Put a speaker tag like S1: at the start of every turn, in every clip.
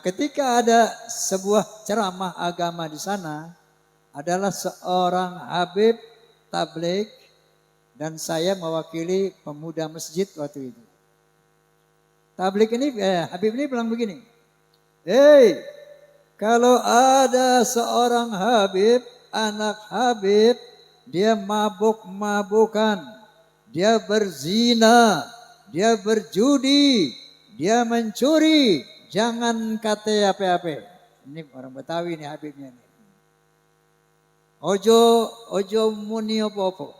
S1: Ketika ada sebuah ceramah agama di sana, adalah seorang Habib tabligh dan saya mewakili pemuda masjid waktu itu. Tabligh ini, Habib ini bilang begini, "Hei, kalau ada seorang Habib, anak Habib, dia mabuk-mabukan, dia berzina, dia berjudi, dia mencuri, jangan kata apa-apa." Ini orang Betawi nih Habibnya nih. Ojo muni opo-opo.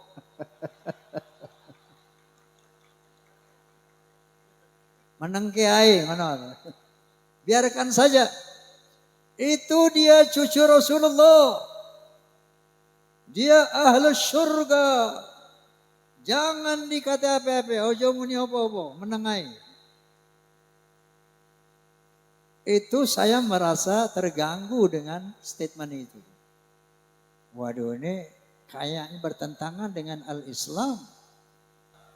S1: Menengke ae ngono. Biarkan saja. Itu dia cucu Rasulullah. Dia ahli surga. Jangan dikata apa-apa. Ojo muni opo-opo. Menengai. Itu saya merasa terganggu dengan statement itu. Waduh, ini kayaknya bertentangan dengan al-Islam.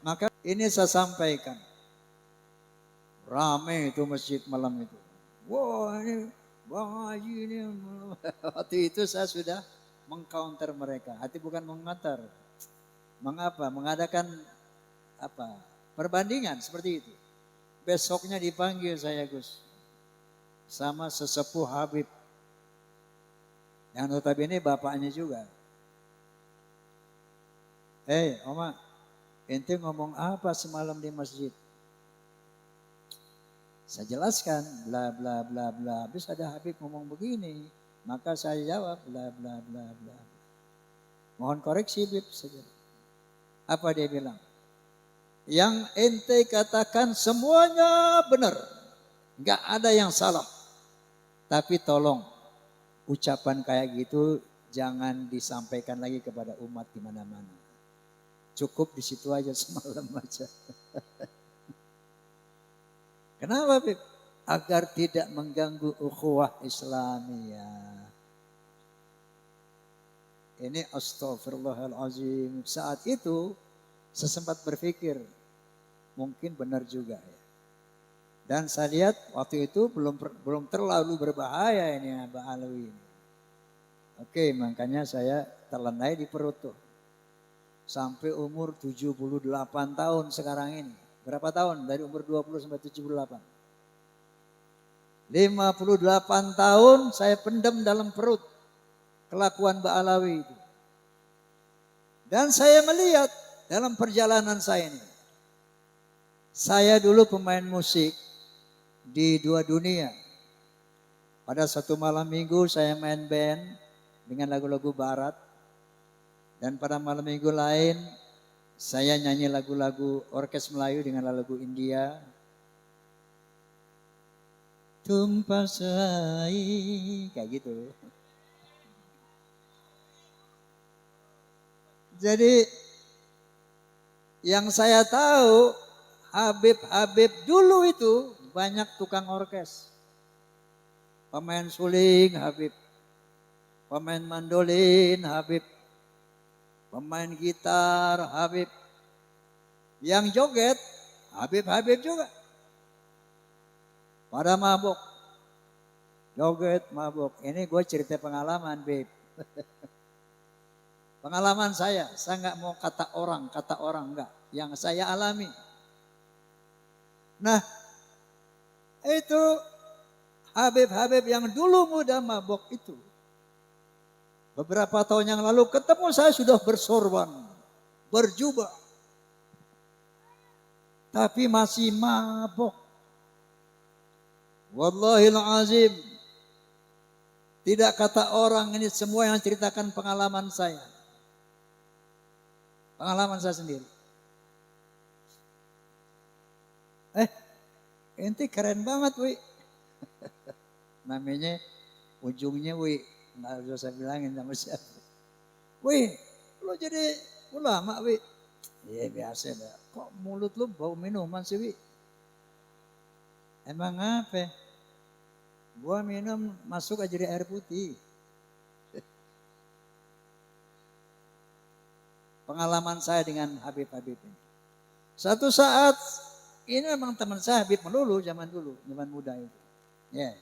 S1: Maka ini saya sampaikan. Ramai itu masjid malam itu. Wah, ini Bang Haji ini. Waktu itu saya sudah mengcounter mereka. Hati bukan mengantar. Mengapa? Mengadakan perbandingan seperti itu. Besoknya dipanggil saya, Gus, sama sesepuh Habib. Yang notabene bapaknya juga. Hei, Oma, ente ngomong apa semalam di masjid? Saya jelaskan, bla bla bla bla. Habis ada Habib ngomong begini, maka saya jawab, bla bla bla bla. Mohon koreksi, Habib. Apa dia bilang? Yang ente katakan semuanya benar, nggak ada yang salah. Tapi tolong, ucapan kayak gitu jangan disampaikan lagi kepada umat di mana-mana. Cukup di situ aja semalam aja. Kenapa, Bib? Agar tidak mengganggu ukhuwah Islamiyah. Ini astagfirullahalazim. Saat itu saya sempat berpikir mungkin benar juga ya. Dan saya lihat waktu itu belum terlalu berbahaya ini Abah Alawi ini. Oke, makanya saya terlendai di perut tuh. Sampai umur 78 tahun sekarang ini. Berapa tahun? Dari umur 20 sampai 78. 58 tahun saya pendam dalam perut kelakuan Mbak Alawi itu. Dan saya melihat dalam perjalanan saya ini. Saya dulu pemain musik di dua dunia. Pada satu malam minggu saya main band dengan lagu-lagu barat. Dan pada malam minggu lain saya nyanyi lagu-lagu orkes Melayu dengan lagu India. Tumpah sai, kayak gitu. Jadi yang saya tahu Habib dulu itu banyak tukang orkes. Pemain suling Habib. Pemain mandolin Habib. Pemain gitar Habib. Yang joget Habib juga. Pada mabuk. Joget mabuk. Ini gue cerita pengalaman, Bib. Pengalaman saya nggak mau kata orang enggak. Yang saya alami. Nah, itu Habib yang dulu muda mabuk itu. Beberapa tahun yang lalu ketemu saya sudah bersorban, berjubah. Tapi masih mabuk. Wallahil azim. Tidak kata orang, ini semua yang ceritakan pengalaman saya. Pengalaman saya sendiri. Ente keren banget, Wi. Namanya ujungnya Wi. Nggak usah saya bilangin sama siapa. Wi, lo jadi ulama, Wi. Iya biasa dah. Kok mulut lu bau minuman sih, Wi? Emang apa? Gua minum masuk aja di air putih. Pengalaman saya dengan Habib ini. Satu saat, ini memang teman saya Habib melulu zaman dulu, zaman muda itu. Ya.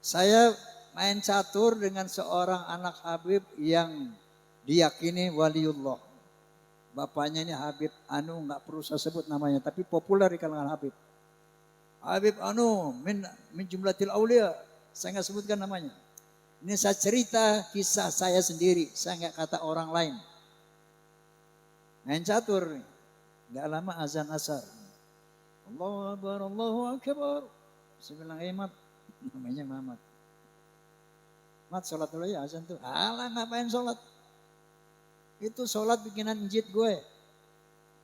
S1: Saya main catur dengan seorang anak Habib yang diyakini waliullah. Bapaknya ini Habib Anu, nggak perlu saya sebut namanya, tapi populer di kalangan Habib. Habib Anu min jumlatil aulia. Saya nggak sebutkan namanya. Ini saya cerita kisah saya sendiri, saya nggak kata orang lain. Main catur nih. Nggak lama azan asar. Allahu Akbar, Allahu Akbar. Saya bilang, Mat, namanya Mamat. Mat, sholat dulu ya azan tuh. Alah, ngapain sholat? Itu sholat bikinan njit gue.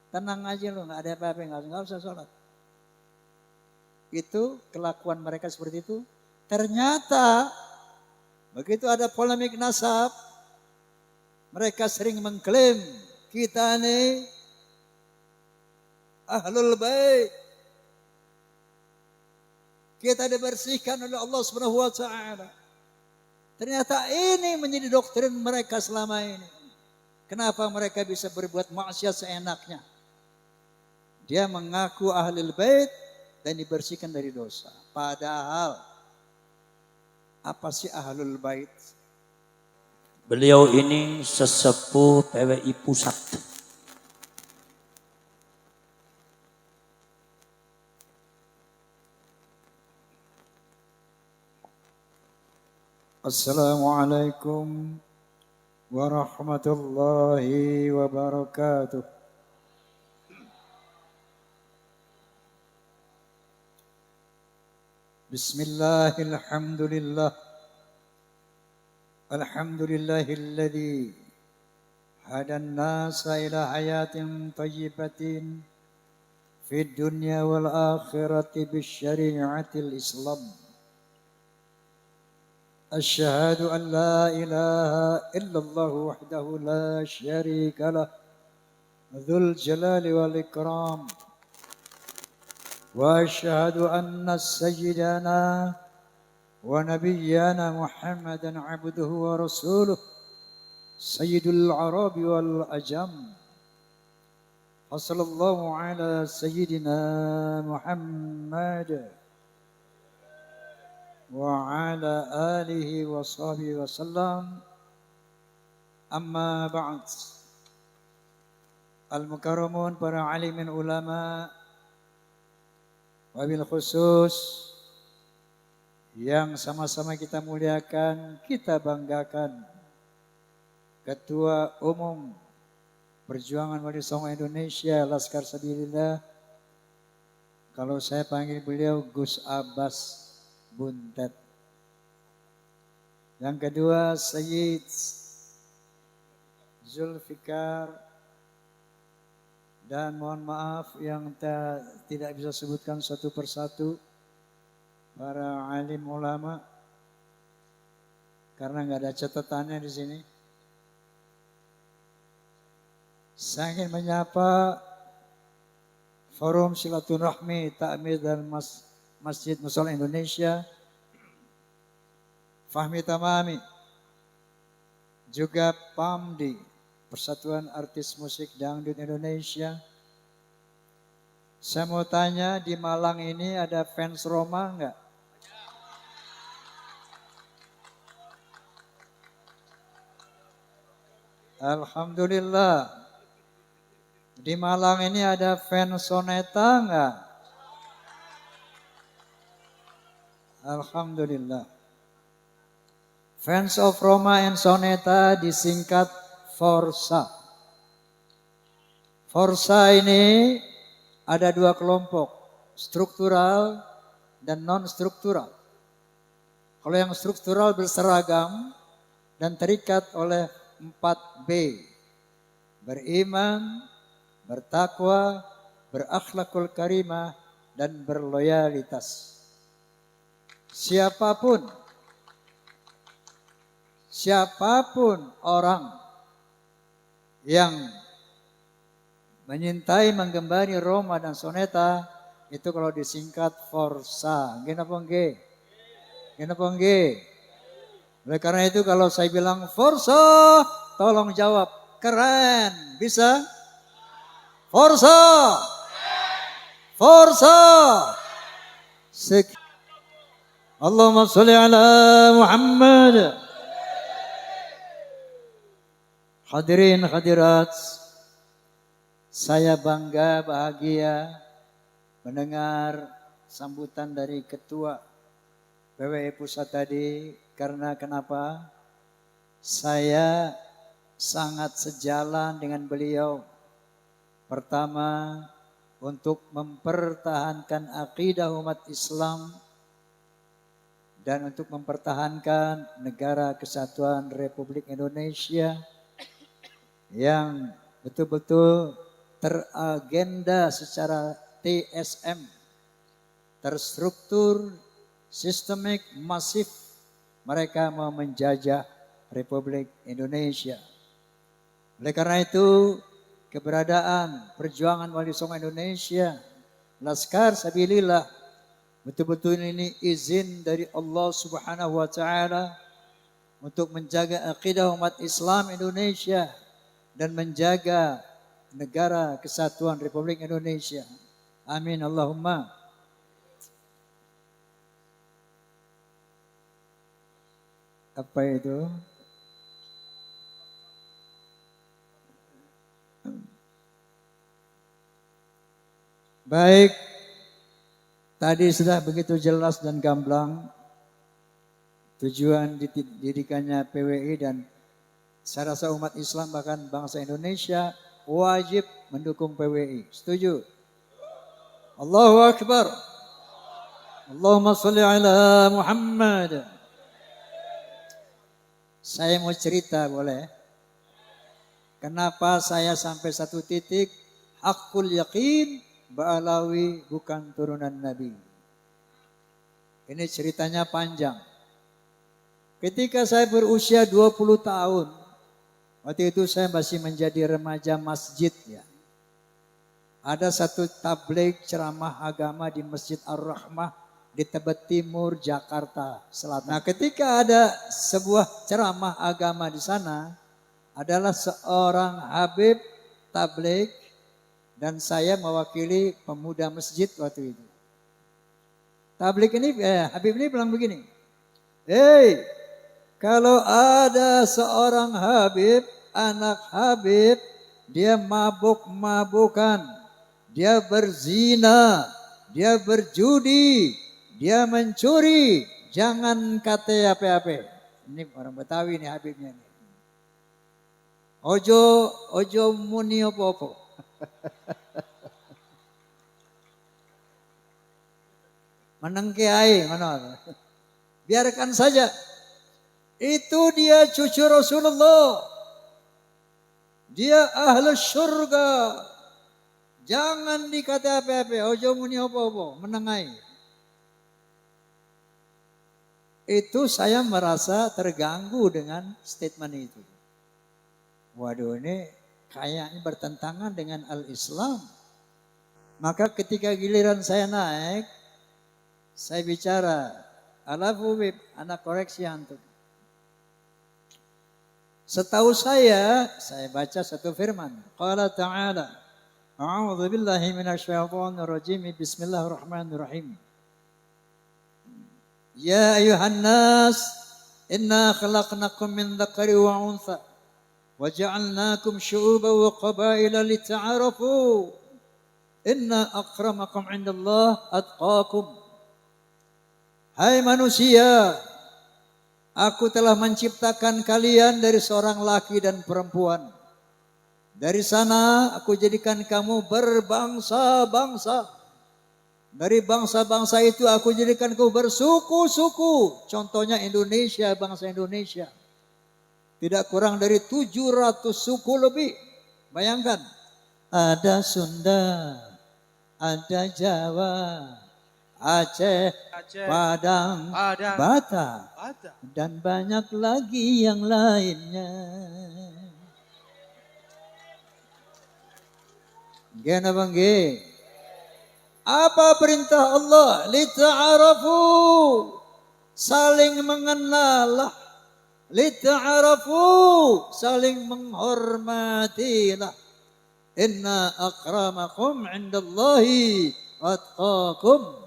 S1: Tenang aja lo, nggak ada apa-apa, nggak usah sholat. Itu kelakuan mereka seperti itu. Ternyata begitu ada polemik nasab, mereka sering mengklaim kita nih ahlul bait. Kita dibersihkan oleh Allah Subhanahu wa taala. Ternyata ini menjadi doktrin mereka selama ini. Kenapa mereka bisa berbuat maksiat seenaknya? Dia mengaku ahlul bait dan dibersihkan dari dosa. Padahal apa sih ahlul bait?
S2: Beliau ini sesepuh PWI Pusat.
S1: Assalamualaikum warahmatullahi wabarakatuh. Bismillahirrahmanirrahim. Alhamdulillahilladzi hadan nasa ila hayatin thayyibatin fid dunya wal akhirati bisyari'atil Islam. Asyhadu an la ilaha illallah wahdahu la syarika lah dzul jalali wal ikram. Wa asyhadu anna sayyidana wa nabiyyana Muhammadan abduhu wa rasuluh sayyidul arabi wal ajam. Wassallallahu ala sayyidina Muhammad wa ala alihi wa sahbihi wa sallam. Amma ba'd. Al-mukarramun, para alimin ulama, wabil khusus yang sama-sama kita muliakan, kita banggakan, Ketua Umum Perjuangan Wali Songo Indonesia Laskar Sabilillah, kalau saya panggil beliau Gus Abbas Buntet. Yang kedua Sayyid Zulfikar, dan mohon maaf yang tidak bisa sebutkan satu persatu para alim ulama karena nggak ada catatannya di sini. Saya ingin menyapa Forum Silaturahmi Ta'mir dan Masjid Mushola Indonesia, Fahmi Tamami, juga PAMDI, Persatuan Artis Musik Dangdut Indonesia. Saya mau tanya, di Malang ini ada fans Roma enggak? Alhamdulillah. Di Malang ini ada fans Soneta enggak? Alhamdulillah. Fans of Roma and Soneta disingkat Forsa. Forsa ini ada dua kelompok, struktural dan non-struktural. Kalau yang struktural berseragam dan terikat oleh 4B. Beriman, bertakwa, berakhlakul karimah, dan berloyalitas. Siapapun orang yang menyintai, menggembari Roma dan Soneta, itu kalau disingkat Forsa. Kenapa enggak? Oleh karena itu kalau saya bilang Forsa, tolong jawab, keren, bisa? Forsa! Allahumma sholli ala Muhammad. Hadirin hadirat, saya bangga bahagia mendengar sambutan dari Ketua PWI Pusat tadi. Karena kenapa? Saya sangat sejalan dengan beliau. Pertama, untuk mempertahankan akidah umat Islam dan untuk mempertahankan negara kesatuan Republik Indonesia yang betul-betul teragenda secara TSM, terstruktur, sistemik, masif. Mereka mau menjajah Republik Indonesia. Oleh karena itu, keberadaan perjuangan Wali Songo Indonesia, Laskar Sabilillah, betul-betul ini izin dari Allah Subhanahu wa taala untuk menjaga akidah umat Islam Indonesia dan menjaga negara kesatuan Republik Indonesia. Amin Allahumma. Apa itu? Baik, tadi sudah begitu jelas dan gamblang tujuan didirikannya PWI, dan saya rasa umat Islam bahkan bangsa Indonesia wajib mendukung PWI. Setuju? Allahu Akbar. Allahumma sholli ala Muhammad. Saya mau cerita, boleh? Kenapa saya sampai satu titik hakul yakin Ba'alawi bukan turunan Nabi. Ini ceritanya panjang. Ketika saya berusia 20 tahun, waktu itu saya masih menjadi remaja masjid ya. Ada satu tabligh ceramah agama di Masjid Ar-Rahmah di Tebet Timur, Jakarta Selatan. Nah, ketika ada sebuah ceramah agama di sana, adalah seorang habib tabligh dan saya mewakili pemuda masjid waktu itu. Tabligh ini, habib ini bilang begini, "Hei, kalau ada seorang habib, anak habib, dia mabuk-mabukan, dia berzina, dia berjudi, dia mencuri, jangan kata apa-apa." Ini orang Betawi nih habibnya nih. Ojo muni apa-apa. Menengkeai mana? Biarkan saja. Itu dia cucu Rasulullah. Dia ahli surga. Jangan dikata apa-apa. Ojo muni apa-apa. Menengai. Itu saya merasa terganggu dengan statement itu. Waduh, ini kayaknya bertentangan dengan al-Islam. Maka ketika giliran saya naik, saya bicara, alafu bib, anak koreksi antum. Setahu saya baca satu firman. Qala ta'ala, a'udzu billahi minasyaitonir rajim, bismillahirrahmanirrahim. Ya ayuhan nas, inna khalaqnakum min dzakari wa untha. وَجَعَلْنَاكُمْ شُعُوبًا وَقَبَائِلَ لِتَعَارَفُوا إِنَّ أَكْرَمَكُمْ عِندَ اللَّهِ أَتْقَاكُمْ. Hai manusia, aku telah menciptakan kalian dari seorang laki dan perempuan. Dari sana aku jadikan kamu berbangsa-bangsa. Dari bangsa-bangsa itu aku jadikan kamu bersuku-suku. Contohnya Indonesia, bangsa Indonesia. Tidak kurang dari 700 suku lebih. Bayangkan. Ada Sunda, ada Jawa, Aceh, Padang, Batak, dan banyak lagi yang lainnya. Gana bangge. Apa perintah Allah? Lita'arafu. Saling mengenal. Lita'arafu, saling menghormatilah. Inna akramakum indallahi atqakum.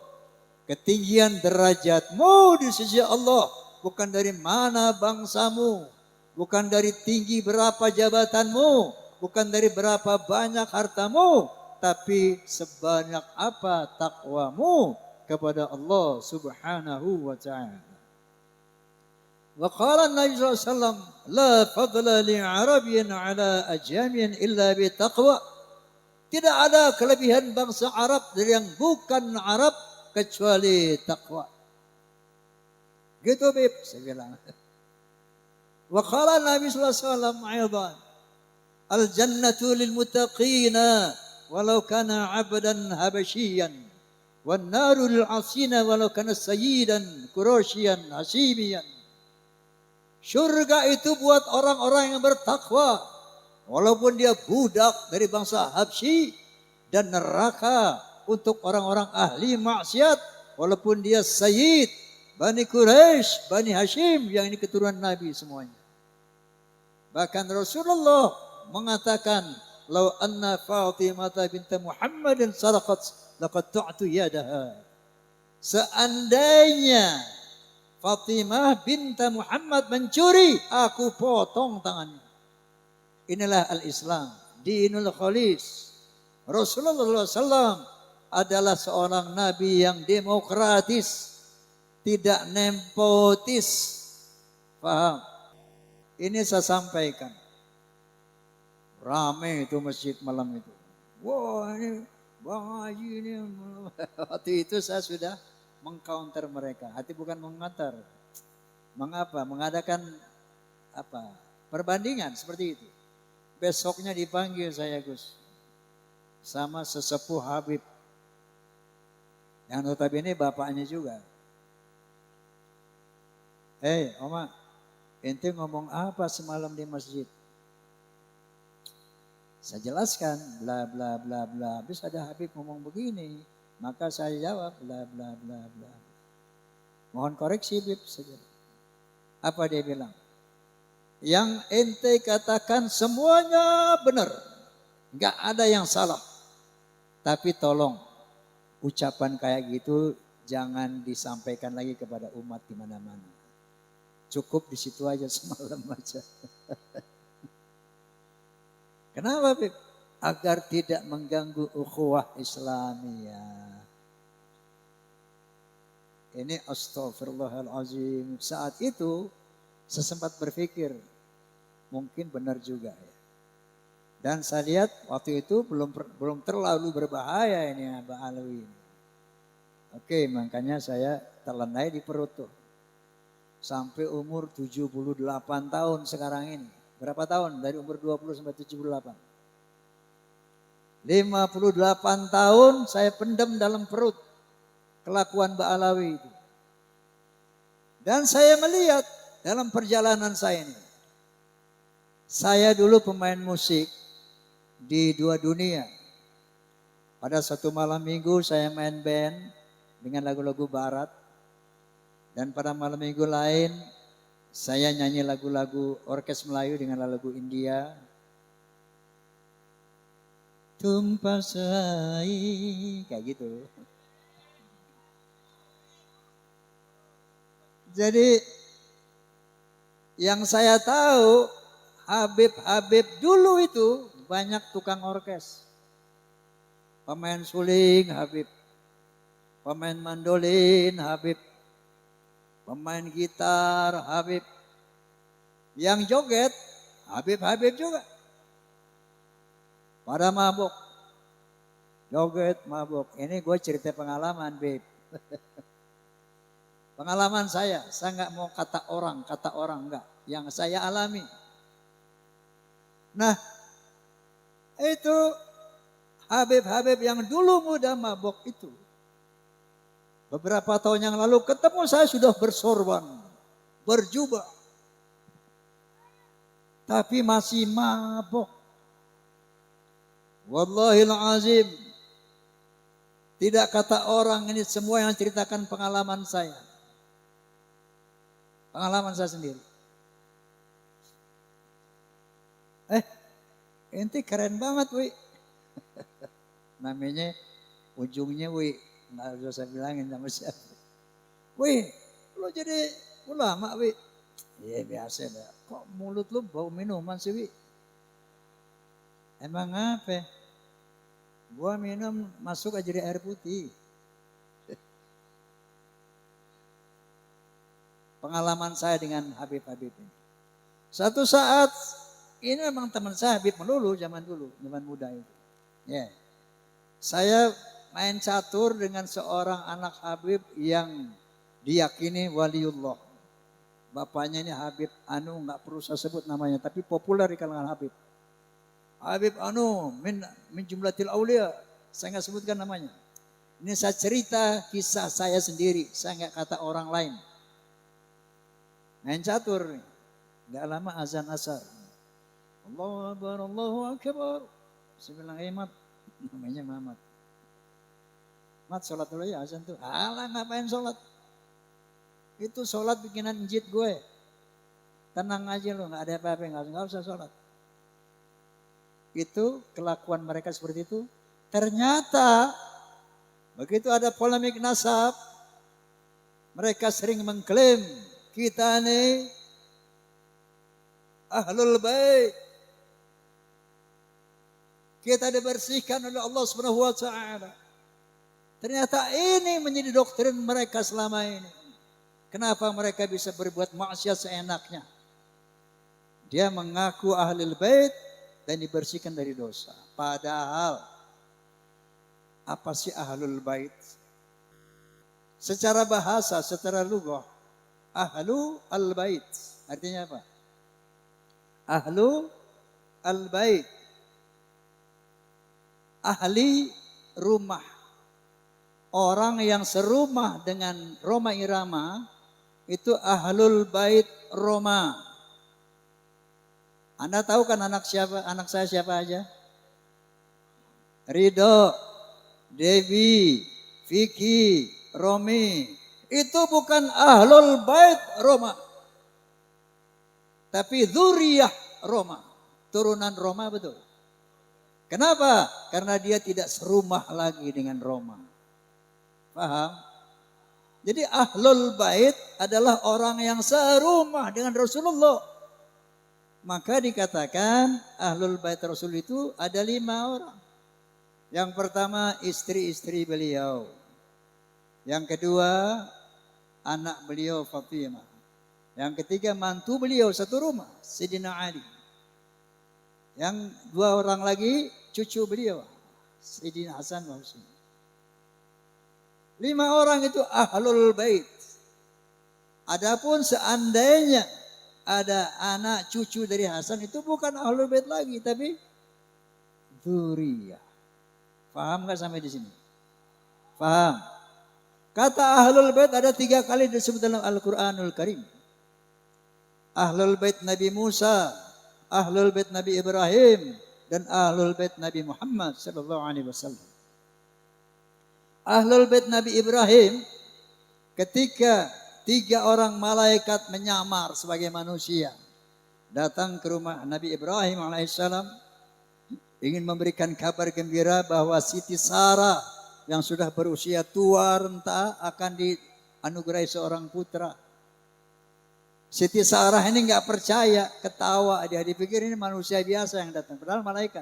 S1: ketinggian derajatmu di sisi Allah bukan dari mana bangsamu, bukan dari tinggi berapa jabatanmu, bukan dari berapa banyak hartamu, tapi sebanyak apa takwamu kepada Allah Subhanahu wa taala. Wa qala Nabi sallallahu alaihi wasallam, la fadla li 'arabiyyin 'ala ajamiyyin illa bi taqwa. Tidak ada kelebihan bangsa Arab dari yang bukan Arab kecuali takwa. Gitu Bib, saya bilang. Wa qala Nabi sallallahu alaihi wasallam aidan, al jannatu lil muttaqina walau kana 'abdan habasyian wan naru lil 'asina walau kana sayyidan quraisyan hasimiyan. Surga itu buat orang-orang yang bertakwa walaupun dia budak dari bangsa Habsyi, dan neraka untuk orang-orang ahli maksiat walaupun dia sayyid Bani Quraisy, Bani Hashim, yang ini keturunan Nabi semuanya. Bahkan Rasulullah mengatakan, "Lau anna Fatimah bint Muhammadin saraqat laqatta'tu yadaha." Seandainya Fatimah bint Muhammad mencuri, aku potong tangannya. Inilah al-Islam, dinul khalis. Rasulullah SAW adalah seorang nabi yang demokratis, tidak nepotis. Paham? Ini saya sampaikan. Ramai itu masjid malam itu. Wah, ini Bang Haji ini. Waktu itu saya sudah mengcounter mereka. Hati bukan mengantar. Mengapa? Mengadakan apa? Perbandingan seperti itu. Besoknya dipanggil saya Gus sama sesepuh Habib yang notabene bapaknya juga. Hei Oma, ente ngomong apa semalam di masjid? Saya jelaskan bla bla bla bla. Habis ada Habib ngomong begini, maka saya jawab bla bla bla bla. Mohon koreksi Habib saja. Apa dia bilang? Yang ente katakan semuanya benar. Enggak ada yang salah. Tapi tolong ucapan kayak gitu jangan disampaikan lagi kepada umat di mana-mana. Cukup di situ aja semalam aja. Kenapa, Bib? Agar tidak mengganggu ukhuwah Islamiyah. Ini astagfirullahalazim. Saat itu saya sempat berpikir, mungkin benar juga ya. Dan saya lihat waktu itu belum terlalu berbahaya ini Abah Alwi. Oke, makanya saya terlendai di perut tuh. Sampai umur 78 tahun sekarang ini. Berapa tahun? Dari umur 20 sampai 78. 58 tahun saya pendam dalam perut kelakuan Mbak Alawi itu. Dan saya melihat dalam perjalanan saya ini. Saya dulu pemain musik di dua dunia. Pada satu malam minggu saya main band dengan lagu-lagu barat. Dan pada malam minggu lain saya nyanyi lagu-lagu orkes Melayu dengan lagu India. Tumpah sai, kayak gitu. Jadi yang saya tahu Habib dulu itu banyak tukang orkes. Pemain suling Habib. Pemain mandolin Habib. Pemain gitar Habib. Yang joget Habib juga. Pada mabuk. Joget mabuk. Ini gue cerita pengalaman Bib. Pengalaman saya nggak mau kata orang enggak. Yang saya alami. Nah, itu Habib yang dulu muda mabok itu. Beberapa tahun yang lalu ketemu saya sudah bersorban, berjubah. Tapi masih mabok. Wallahil azim. Tidak kata orang, ini semua yang ceritakan pengalaman saya. Pengalaman saya sendiri. Ente keren banget, Wi. Namanya ujungnya Wi. Nggak usah saya bilangin sama siapa. Wih, lo jadi ulama, Wi. Iya biasa dah. Kok mulut lu bau minuman sih, Wi? Emang apa? Gua minum masuk aja di air putih. Pengalaman saya dengan Habib-Habib ini. Satu saat, ini memang teman saya Habib melulu zaman dulu, zaman muda itu. Ya. Saya main catur dengan seorang anak Habib yang diyakini waliullah. Bapaknya ini Habib Anu, nggak perlu saya sebut namanya, tapi populer di kalangan Habib. Habib Anu min jumlatil aulia, saya nggak sebutkan namanya. Ini saya cerita kisah saya sendiri, saya nggak kata orang lain. Main catur, nggak lama azan asar. Allahu Akbar, Allahu Akbar. Saya bilang, Mat, namanya Mamat. Mat, sholat dulu ya azan tuh. Alah, ngapain sholat? Itu sholat bikinan njit gue. Tenang aja lo, nggak ada apa-apa, nggak usah sholat. Itu kelakuan mereka seperti itu. Ternyata begitu ada polemik nasab, mereka sering mengklaim kita nih ahlul bait. Kita dibersihkan oleh Allah Subhanahu wa taala. Ternyata ini menjadi doktrin mereka selama ini. Kenapa mereka bisa berbuat maksiat seenaknya? Dia mengaku ahlul bait dan dibersihkan dari dosa. Padahal apa sih ahlul bait? Secara bahasa, secara lughah, ahlu al-bait artinya apa? Ahlu al-bait, ahli rumah. Orang yang serumah dengan Roma Irama itu ahlul bait Roma. Anda tahu kan anak saya siapa aja? Ridho, Devi, Vicky, Romi. Itu bukan ahlul bait Roma. Tapi dzurriyyah Roma. Turunan Roma betul. Kenapa? Karena dia tidak serumah lagi dengan Roma. Paham? Jadi ahlul bait adalah orang yang serumah dengan Rasulullah. Maka dikatakan ahlul bait Rasul itu ada 5 orang. Yang pertama istri-istri beliau. Yang kedua anak beliau Fatimah. Yang ketiga mantu beliau satu rumah, Sayyidina Ali. Yang 2 orang lagi cucu beliau, Sayyidina Hasan wa Husain. 5 orang itu ahlul bait. Adapun seandainya ada anak cucu dari Hasan itu bukan ahlul bait lagi, tapi dzurriyyah. Paham nggak sampai di sini? Paham? Kata ahlul bait ada 3 kali disebut dalam Al-Quranul Karim. Ahlul bait Nabi Musa, ahlul bait Nabi Ibrahim, dan ahlul bait Nabi Muhammad sallallahu alaihi wasallam. Ahlul bait Nabi Ibrahim ketika 3 orang malaikat menyamar sebagai manusia datang ke rumah Nabi Ibrahim alaihissalam ingin memberikan kabar gembira bahwa Siti Sarah yang sudah berusia tua renta akan dianugerahi seorang putra. Siti Sarah ini nggak percaya, ketawa, dia dipikir ini manusia biasa yang datang, padahal malaikat.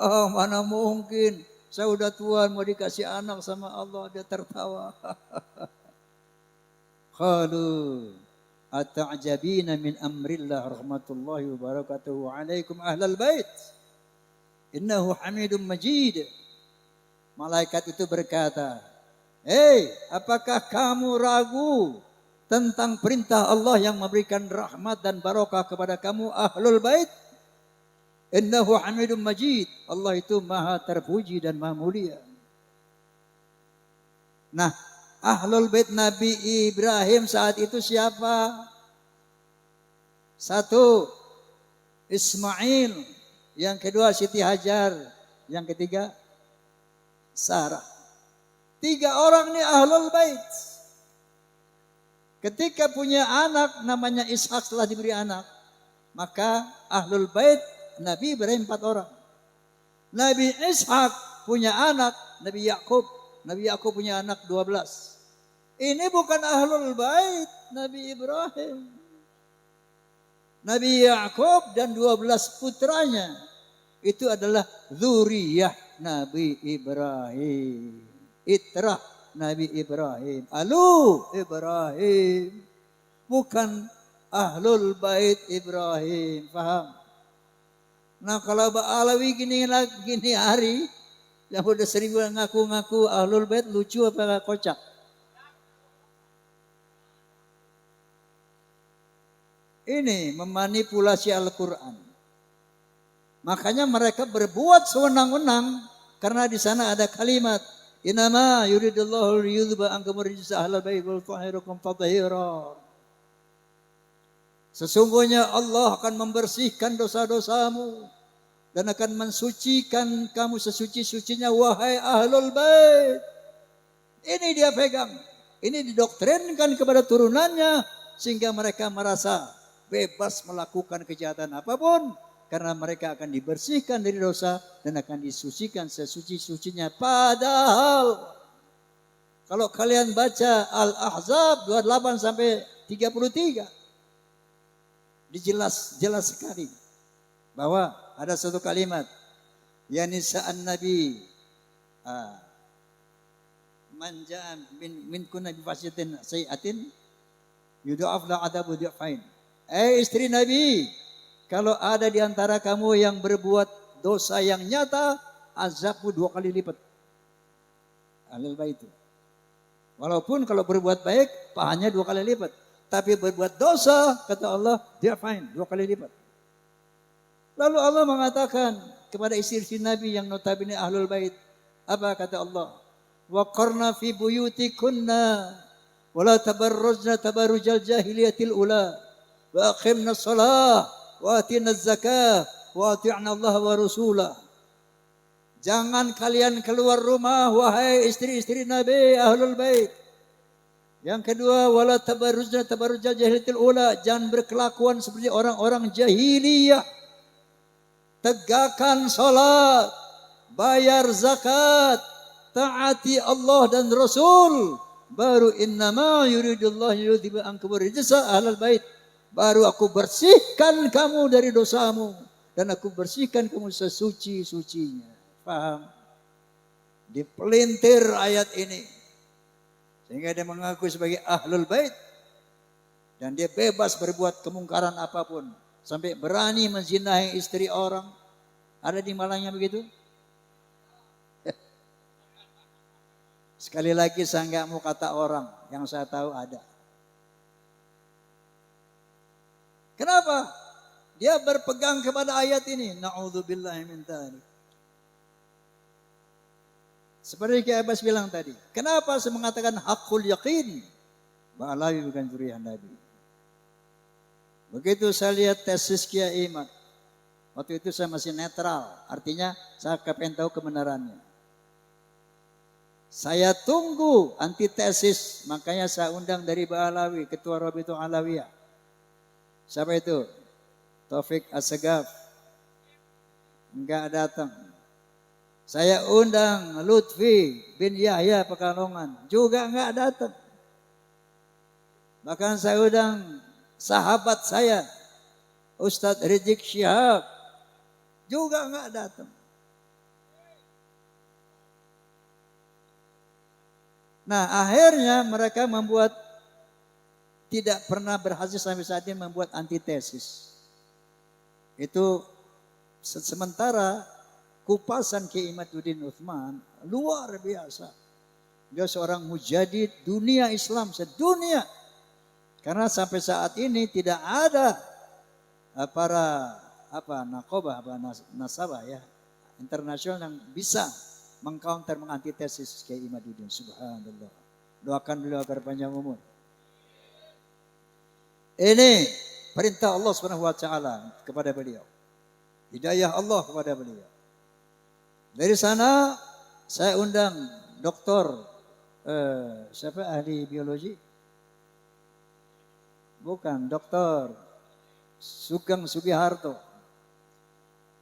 S1: Oh, mana mungkin, saya udah tua mau dikasih anak sama Allah, dia tertawa. Qalu ata'jabina min amrillah rahmatullahi wa barakatuhu alaikum ahlal bait. Innahu hamidun majid. Malaikat itu berkata, "Hei, apakah kamu ragu tentang perintah Allah yang memberikan rahmat dan barokah kepada kamu ahlul bait? Innahu hamidun majid." Allah itu maha terpuji dan maha mulia. Nah, ahlul bait Nabi Ibrahim saat itu siapa? 1, Ismail. Yang kedua Siti Hajar. Yang ketiga Sarah. 3 orang ini ahlul bait. Ketika punya anak namanya Ishak setelah diberi anak, maka ahlul bait Nabi Ibrahim 4 orang. Nabi Ishak punya anak Nabi Yakub Nabi Yakub punya anak 12. Ini bukan ahlul bait Nabi Ibrahim. Nabi Yakub dan 12 putranya itu adalah zuriyah Nabi Ibrahim. Itrah Nabi Ibrahim. Alu Ibrahim. Bukan ahlul bait Ibrahim. Faham? Nah kalau Alawi gini hari, yang udah 1000 ngaku-ngaku ahlul bait, lucu apa kocak? Ini memanipulasi Al-Quran. Makanya mereka berbuat sewenang-wenang karena di sana ada kalimat Innama yuridullahu liyudhba ankum rijsa ahlal bait wal tahhirukum tathira. Sesungguhnya Allah akan membersihkan dosa-dosamu dan akan mensucikan kamu sesuci-sucinya wahai ahlul bait. Ini dia pegang. Ini didoktrinkan kepada turunannya sehingga mereka merasa bebas melakukan kejahatan apapun karena mereka akan dibersihkan dari dosa dan akan disucikan sesuci-sucinya. Padahal kalau kalian baca Al-Ahzab 28 sampai 33 jelas sekali bahwa ada satu kalimat ya nisa'an nabi manja min kunna bi fasyatin sayiatin yudha'af la adabu dhi'fain. Istri Nabi, kalau ada di antara kamu yang berbuat dosa yang nyata, azabmu 2 kali lipat. Ahlul bait itu. Walaupun kalau berbuat baik, pahalanya 2 kali lipat. Tapi berbuat dosa, kata Allah, dia fine, 2 kali lipat. Lalu Allah mengatakan kepada istri-istri Nabi yang notabene ahlul bait, apa kata Allah? Wa qarna fi buyutikunna wa la tabarrujna tabarrujal jahiliyatil ula. Wa aqimna shalah wa atina zakah wa ati'na Allah wa rasulah. Jangan kalian keluar rumah wahai istri-istri Nabi ahlul bait. Yang kedua wala tabarrujna tabarrujal jahiliyatil ula, jangan berkelakuan seperti orang-orang jahiliyah. Tegakkan salat, bayar zakat, taati Allah dan Rasul. Baru innama yuridullahu yudhiba ankum rijsa ahlal bait. Baru aku bersihkan kamu dari dosamu. Dan aku bersihkan kamu sesuci-sucinya. Paham? Dipelintir ayat ini. Sehingga dia mengaku sebagai ahlul bait. Dan dia bebas berbuat kemungkaran apapun. Sampai berani menzinahi istri orang. Ada di Malangnya begitu? Sekali lagi saya nggak mau kata orang. Yang saya tahu ada. Kenapa? Dia berpegang kepada ayat ini. Na'udzubillahi min dzalik. Seperti Kiai Abbas bilang tadi. Kenapa saya mengatakan hakul yakin? Ba'alawi bukan zuriyah Nabi. Begitu saya lihat tesis Kiai Imad. Waktu itu saya masih netral. Artinya saya pengen tahu kebenarannya. Saya tunggu antitesis. Makanya saya undang dari Ba'alawi. Ketua Rabithah Alawiyah. Siapa itu? Taufik Assegaf. Enggak datang. Saya undang Lutfi bin Yahya Pekalongan. Juga enggak datang. Bahkan saya undang sahabat saya. Ustadz Rizik Syihab. Juga enggak datang. Nah akhirnya mereka membuat tidak pernah berhasil sampai saat ini membuat antitesis. Itu sementara kupasan Kiai Imaduddin Utsman luar biasa. Dia seorang mujadid dunia Islam sedunia. Karena sampai saat ini tidak ada para nakobah, nasabah ya internasional yang bisa mengcounter mengantitesis Kiai Imaduddin. Subhanallah. Doakan beliau agar panjang umur. Ini perintah Allah Subhanahu wa taala kepada beliau. Hidayah Allah kepada beliau. Dari sana saya undang doktor siapa ahli biologi? Bukan, doktor Sugeng Sugiharto.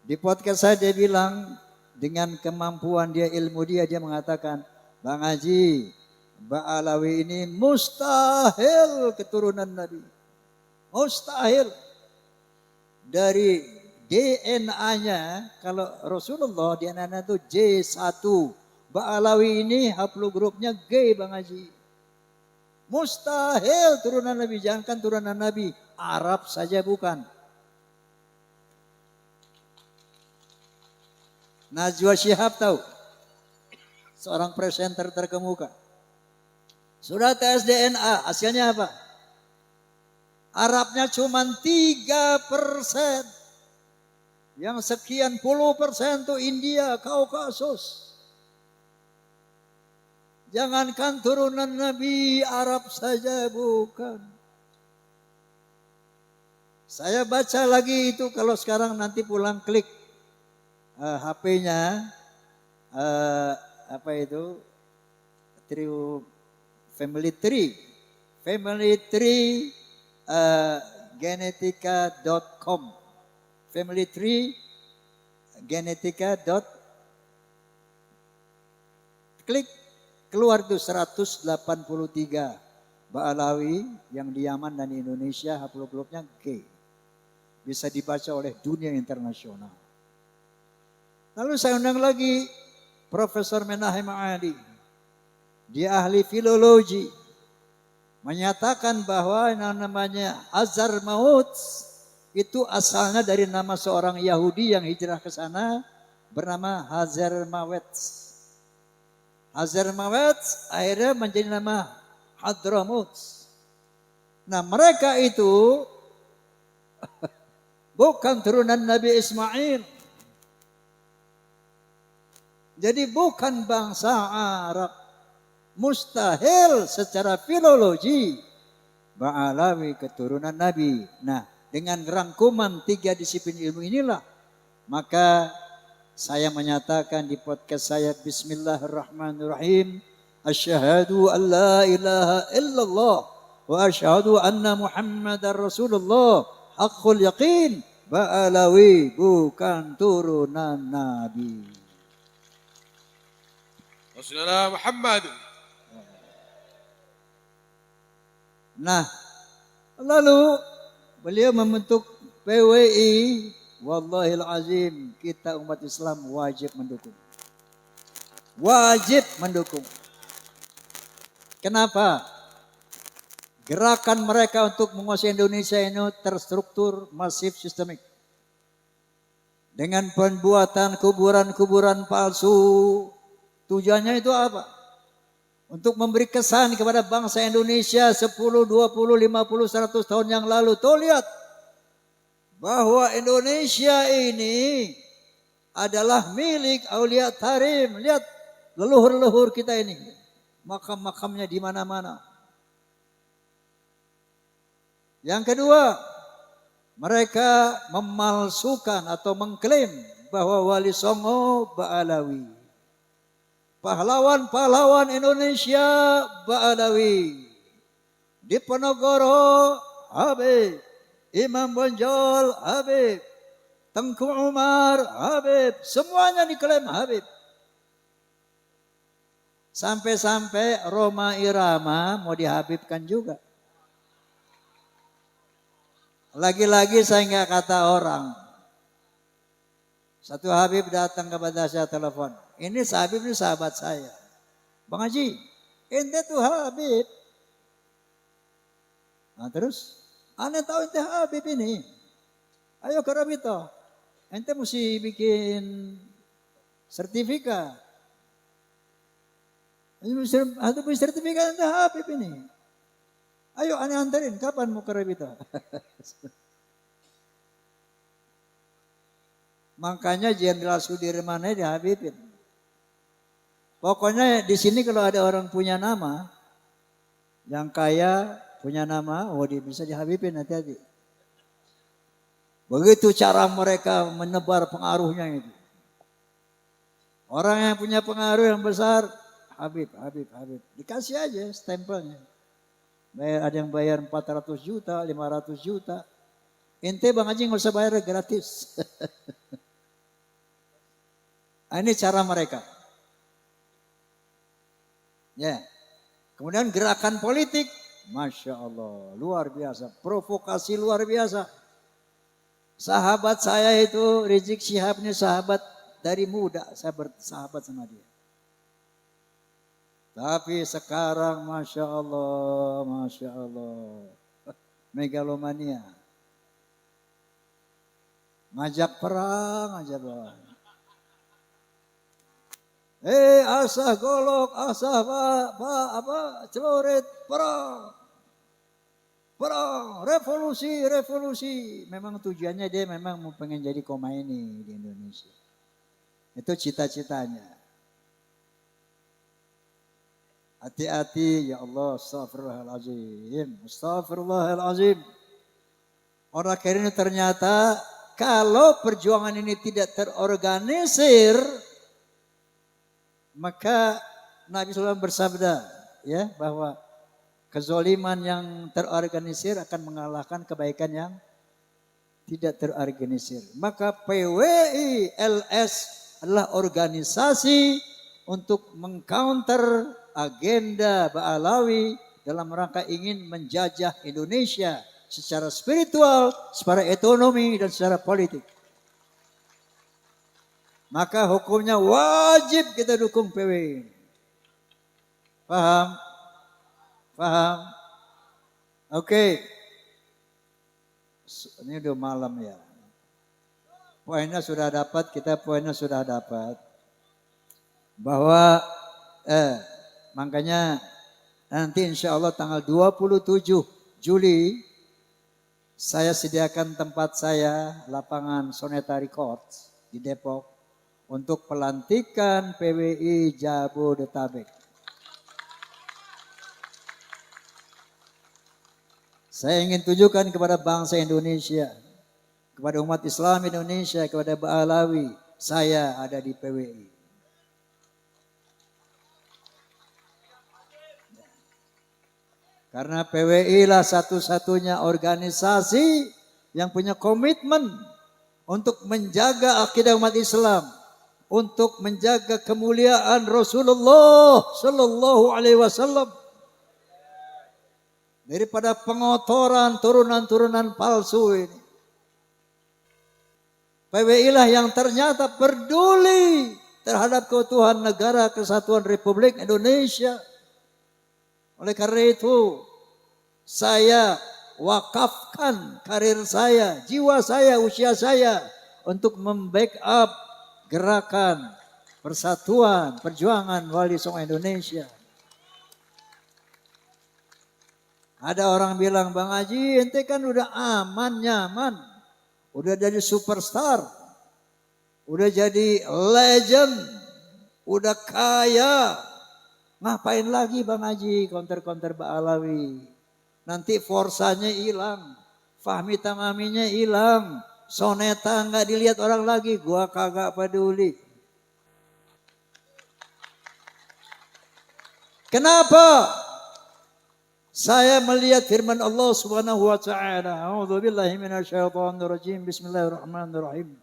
S1: Di podcast saya dia bilang dengan kemampuan dia, ilmu dia mengatakan Bang Haji, Ba'alawi ini mustahil keturunan Nabi. Mustahil. Dari DNA-nya, kalau Rasulullah DNA-nya itu J1. Ba'alawi ini haplogrupnya G, Bang Haji. Mustahil turunan Nabi. Jangankan turunan Nabi, Arab saja bukan. Najwa Shihab tahu? Seorang presenter terkemuka. Sudah tes DNA, hasilnya apa? Arabnya cuma 3%. Yang sekian puluh persen itu India, Kaukasus. Jangankan turunan Nabi, Arab saja bukan. Saya baca lagi itu kalau sekarang nanti pulang klik HP-nya. Apa itu? Family Tree genetika.com. Family Tree genetika. Klik, keluar tuh 183 Ba'alawi yang di Yaman dan di Indonesia haplogrupnya G. Bisa dibaca oleh dunia internasional. Lalu saya undang lagi Profesor Menahem Ali. Dia ahli filologi. Menyatakan bahwa yang namanya Hazar Maut itu asalnya dari nama seorang Yahudi yang hijrah ke sana bernama Hazar Mawet. Hazar Mawet akhirnya menjadi nama Hadramut. Nah mereka itu bukan turunan Nabi Ismail. Jadi bukan bangsa Arab. Mustahil secara filologi Ba'alawi keturunan Nabi. Nah dengan rangkuman 3 disiplin ilmu inilah maka saya menyatakan di podcast saya Bismillahirrahmanirrahim. Asyhadu an la ilaha illallah wa asyhadu anna Muhammadar Rasulullah. Haqqul yaqin. Ba'alawi bukan turunan Nabi.
S3: Rasulullah Muhammad.
S1: Nah, lalu beliau membentuk PWI. Wallahil azim, kita umat Islam wajib mendukung. Wajib mendukung. Kenapa? Gerakan mereka untuk menguasai Indonesia ini terstruktur, masif, sistemik. Dengan pembuatan kuburan-kuburan palsu. Tujuannya itu apa? Untuk memberi kesan kepada bangsa Indonesia 10, 20, 50, 100 tahun yang lalu. Tuh lihat. Bahwa Indonesia ini adalah milik Aulia Tarim. Lihat leluhur-leluhur kita ini. Makam-makamnya di mana-mana. Yang kedua, mereka memalsukan atau mengklaim bahwa Wali Songo Ba'alawi. Pahlawan-pahlawan Indonesia Ba'alawi. Diponegoro Habib. Imam Bonjol Habib. Tengku Umar Habib. Semuanya diklaim Habib. Sampai-sampai Roma Irama mau dihabibkan juga. Lagi-lagi saya nggak kata orang. Satu Habib datang kepada saya telepon. Ini Habib ini sahabat saya. Bang Haji, ente tuh Habib. Nah terus, ane tahu ente Habib ini. Ayo ke Rabito. Ente mesti bikin sertifikat. Ada sertifikat ente Habib ini. Ayo ane anterin, kapan mau ke Rabito? Makanya Jenderal Sudirman dihabibin. Pokoknya di sini kalau ada orang punya nama, yang kaya punya nama, dia bisa dihabibin, hati-hati. Begitu cara mereka menebar pengaruhnya itu. Orang yang punya pengaruh yang besar, Habib. Dikasih aja stempelnya. Ada yang bayar 400 juta, 500 juta. Ente Bang Haji nggak usah bayar, gratis. Ini cara mereka. Ya. Kemudian gerakan politik, Masya Allah, luar biasa. Provokasi luar biasa. Sahabat saya itu, Rizik Syihab ini sahabat dari muda. Saya bersahabat sama dia. Tapi sekarang Masya Allah. Megalomania. Ngajak perang aja bang. Asah golok, asah celurit, perang, revolusi. Memang tujuannya dia memang mau pengen jadi Khomeini di Indonesia. Itu cita-citanya. Hati-hati ya Allah, astagfirullahalazim. Orang ini ternyata kalau perjuangan ini tidak terorganisir, maka Nabi SAW bersabda ya bahwa kezoliman yang terorganisir akan mengalahkan kebaikan yang tidak terorganisir. Maka PWI LS adalah organisasi untuk mengcounter agenda Ba'alawi dalam rangka ingin menjajah Indonesia secara spiritual, secara ekonomi, dan secara politik. Maka hukumnya wajib kita dukung PWI. Paham? Oke. Ini udah malam ya. Poinnya sudah dapat, bahwa makanya nanti insya Allah tanggal 27 Juli saya sediakan tempat saya, lapangan Soneta Records di Depok, untuk pelantikan PWI Jabodetabek. Saya ingin tunjukkan kepada bangsa Indonesia, kepada umat Islam Indonesia, kepada Ba'alawi, saya ada di PWI. Karena PWI lah satu-satunya organisasi yang punya komitmen untuk menjaga akidah umat Islam, untuk menjaga kemuliaan Rasulullah Sallallahu Alaihi Wasallam daripada pengotoran turunan-turunan palsu ini. PWI lah yang ternyata peduli terhadap keutuhan negara kesatuan Republik Indonesia. Oleh karena itu, saya wakafkan karir saya, jiwa saya, usia saya untuk membackup gerakan persatuan perjuangan Wali Songo Indonesia. Ada orang bilang, Bang Haji, ente kan udah aman, nyaman, udah jadi superstar, udah jadi legend, udah kaya. Ngapain lagi Bang Haji konter-konter Ba'alawi? Nanti forsanya hilang, Fahmi Tamaminya hilang, Soneta nggak dilihat orang lagi, gua kagak peduli. Kenapa? Saya melihat firman Allah Subhanahu wa taala, A'udzubillahi minasyaitonirrajim. Bismillahirrahmanirrahim.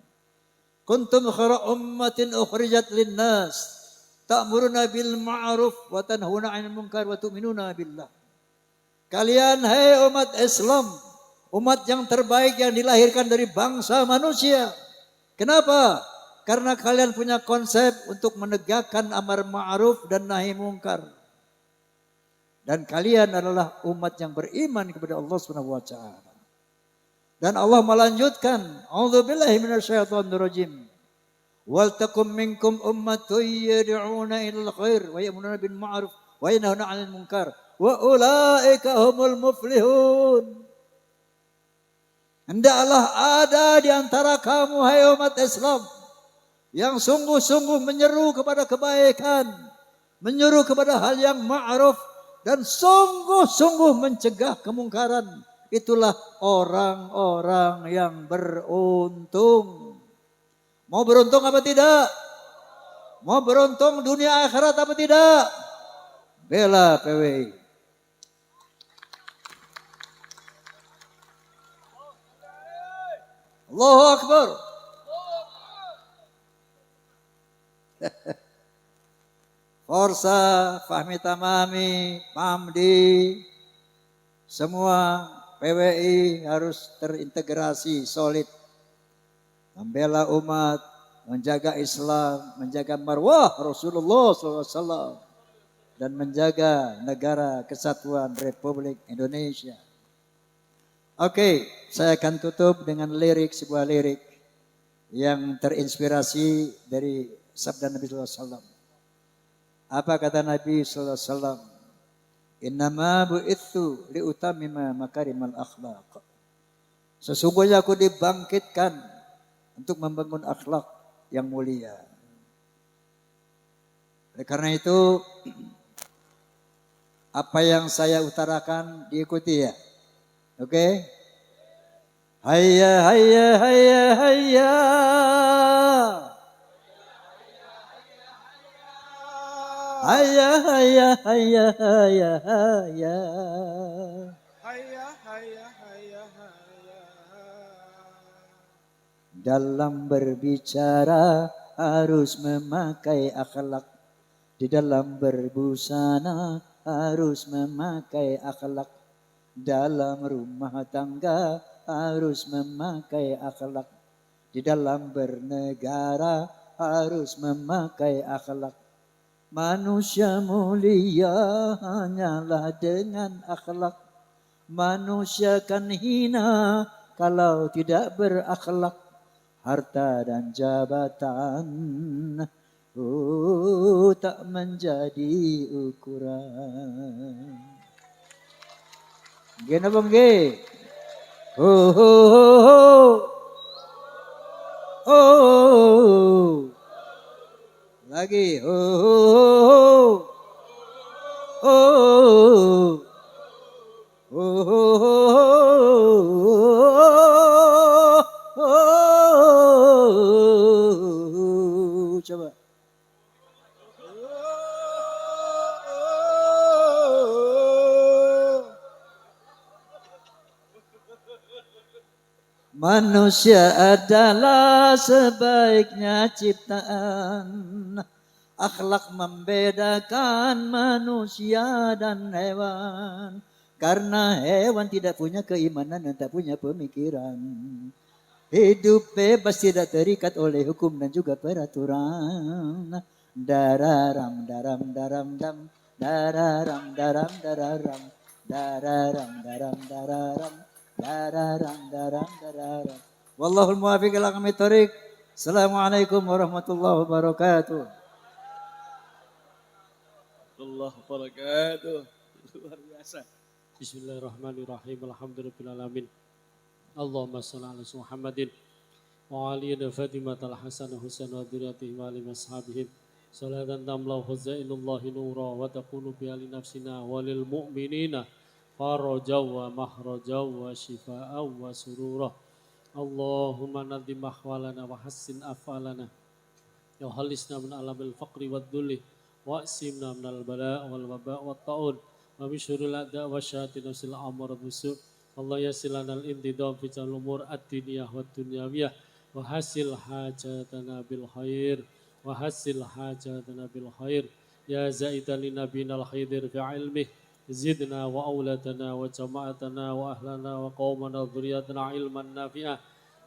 S1: Kuntum khaira ummatin ukhrijat lin-nas ta'muruna bil ma'ruf wa tanhauna 'anil munkar wa tu'minuna billah. Kalian hai umat Islam, umat yang terbaik yang dilahirkan dari bangsa manusia. Kenapa? Karena kalian punya konsep untuk menegakkan amar ma'ruf dan nahi munkar. Dan kalian adalah umat yang beriman kepada Allah Subhanahu wa taala. Dan Allah melanjutkan, A'udzubillahi minasyaitonirrajim. Wal takum minkum ummatun yad'una ilal khair wa ya'muruna bil ma'ruf wa yanhauna 'anil munkar wa ulaika humul muflihun. Hendaklah ada di antara kamu hai umat Islam yang sungguh-sungguh menyeru kepada kebaikan, menyeru kepada hal yang ma'ruf, dan sungguh-sungguh mencegah kemungkaran. Itulah orang-orang yang beruntung. Mau beruntung apa tidak? Mau beruntung dunia akhirat apa tidak? Bela PWI. Allahu Akbar. Forsa, Fahmi Tamami, Pamdi, semua PWI harus terintegrasi solid. Membela umat, menjaga Islam, menjaga marwah Rasulullah SAW. Dan menjaga negara kesatuan Republik Indonesia. Oke, saya akan tutup dengan sebuah lirik yang terinspirasi dari sabda Nabi SAW. Apa kata Nabi SAW? Innama bu'ithu liutamima makarimal akhlaq. Sesungguhnya aku dibangkitkan untuk membangun akhlak yang mulia. Oleh karena itu, apa yang saya utarakan diikuti ya. Oke? Hayya hayya hayya hayya. Hayya hayya hayya hayya hayya.
S3: Hayya, hayya, hayya, hayya.
S1: Dalam berbicara harus memakai akhlak. Di dalam berbusana harus memakai akhlak. Dalam rumah tangga harus memakai akhlak. Di dalam bernegara harus memakai akhlak. Manusia mulia hanyalah dengan akhlak. Manusia kan hina kalau tidak berakhlak. Harta dan jabatan tak menjadi ukuran. Gini bang G. Oh, oh, oh, oh, oh. Lagi. Oh, oh, oh, oh. Oh, oh, oh. Coba. Manusia adalah sebaiknya ciptaan. Akhlak membedakan manusia dan hewan. Karena hewan tidak punya keimanan dan tak punya pemikiran. Hidup bebas tidak terikat oleh hukum dan juga peraturan. Dararam daram daram dam. Dararam daram dararam. Dararam daram dararam. Dararam daram dararam. Wallahul muwaffiq ila aqwamit thoriq. Assalamualaikum warahmatullahi wabarakatuh.
S3: Allah wabarakatuh. Luar biasa.
S4: Bismillahirrahmanirrahim. Alhamdulillahirrahmanirrahim. Allahumma salli ala Muhammadin wa ali Fatimah al-Hasan Husain wa dzurriyyatihim wa ali ashabihim. Salatan tamlau khazainullahi nura wa takunu bi ali nafsina wa lil mu'minina farajaw wa mahrajaw wa shifaa'aw wa surura. Allahumma nadhim ahwalana wa hassin af'alana. Ya halisna min alamil faqri wad dhulli wa asimna min al-bala' wal waba' wat ta'un. Wa min syurril a'da' wa syayatin nafsil amara bisu'. Allah yasilana al-intidam fi umur ad-diniyah wa dunyawiyah wa hasil hajatana bil khair wa hasil hajatana bil khair ya zaidan li nabiyina al-khaidir fi ilmih zidna wa auladana wa jama'atana wa ahlana wa qaumana dhurriyyatana ilman nafi'ah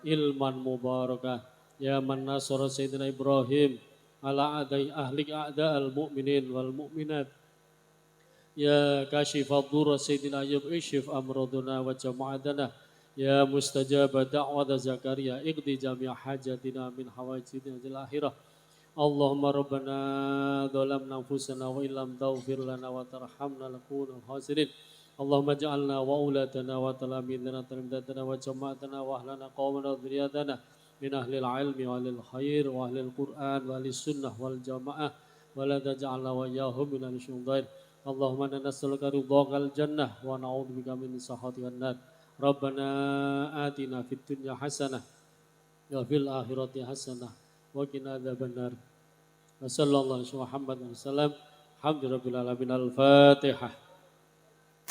S4: ilman mubarakah ya man nasara sayyidina Ibrahim ala adai ahlik a'da al-mu'minin wal mu'minat Ya kashifad dhurra Sayyidina Ayyub ishif amraduna wa jama'adana Ya mustajab da'wada Zakaria iqdi jami'a hajatina min hawajidina jil akhirah Allahumma rabbana dhalamna anfusana wa illam taghfir lana wa tarhamna lakuna khasirin Allahumma ja'alna wa ulatana wa talamidana talimdatana wa jama'atana wa ahlana qawmana dhuriyatana min ahli al-ilmi wa ahli al-khair wa ahli al-Qur'an wa ahli sunnah wal jama'ah wa la taj'alna wa iyyahum min al-syudair Allahumma inna nas'aluka ridhaqal jannah wa na'udzubika min sakhatikal nar. Rabbana atina fid dunya hasanah wa fil akhirati hasanah wa qina adzabannar. Wa sallallahu alaihi wa sallam. Alhamdulillahirabbil alamin. Al-Fatihah.